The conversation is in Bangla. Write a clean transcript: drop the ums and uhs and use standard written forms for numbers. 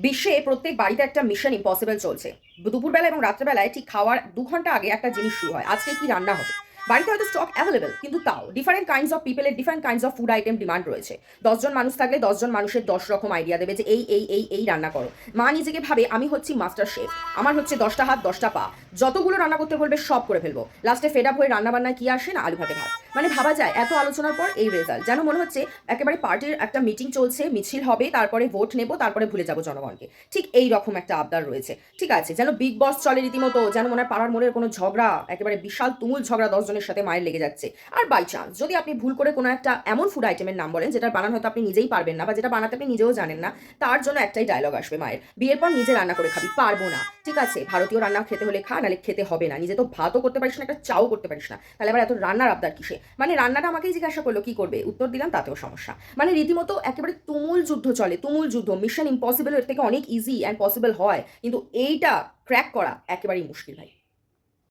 বিশ্বে প্রত্যেক বাড়িতে একটা মিশন ইম্পসিবল চলছে। দুপুরবেলা এবং রাত্রেবেলায় ঠিক খাওয়ার ২ ঘন্টা আগে একটা জিনিস শুরু হয়। আজকে কি রান্না হবে? বাড়িতে হয়তো স্টক অ্যাভেলেবল, কিন্তু তাও ডিফারেন্ট কাইন্ডস অফ পিপল এর different kinds of food item demand রয়েছে। ১০ জন মানুষ থাকলে ১০ জন মানুষের ১০ রকম আইডিয়া দেবে যে এই রান্না করো। মা নিজেকে ভাবে আমি হচ্ছি মাস্টার শেফ। আমার হচ্ছে ১০ টা হাত ১০ টা পা। যতগুলো রান্না করতে বলবে সব করে ফেলবো। লাস্টে ফেড আপ হয়ে রান্না-বান্নায় কি আসে না, আলু ভাতে ভাত। মানে ভাবা যায় এত আলোচনার পর এই রেজাল্ট। যেন মনে হচ্ছে একেবারে পার্টির একটা মিটিং চলছে, মিছিল হবে, তারপরে ভোট নেব, তারপরে ভুলে যাব জনগণকে। ঠিক এই রকম একটা আবদার রয়েছে। ঠিক আছে, যেন বিগ বস চলে রীতিমতো, যেন মনে হয় পাড়ার মোড়ের কোনো ঝগড়া, একেবারে বিশাল তুমুল ঝগড়া ১০ জনের সাথে মায়ের লেগে যাচ্ছে। আর বাই চান্স যদি আপনি ভুল করে কোনো একটা এমন ফুড আইটেমের নাম বলেন যেটার বানান হয়তো আপনি নিজেই পারবেন না, বা যেটা বানাতে আপনি নিজেও জানেন না, তার জন্য একটাই ডায়লগ আসবে মায়ের, বিয়ের পর নিজে রান্না করে খাবি, পারবো না। ঠিক আছে, ভারতীয় রান্না খেতে হলে খা, নাহলে খেতে হবে না। নিজে তো ভাতও করতে পারিস না, একটা চাও করতে পারিস না, তাহলে আবার এত রান্নার আবদার কিসে? মানে রান্নাটা আমাকেই জিজ্ঞাসা করলো কি করবে, উত্তর দিলাম তাতেও সমস্যা। মানে রীতিমতো একেবারে তুমুল যুদ্ধ চলে, তুমুল যুদ্ধ। মিশন ইম্পসিবল এর থেকে অনেক ইজি অ্যান্ড পসিবল হয়, কিন্তু এইটা ক্র্যাক করা একেবারেই মুশকিল ভাই।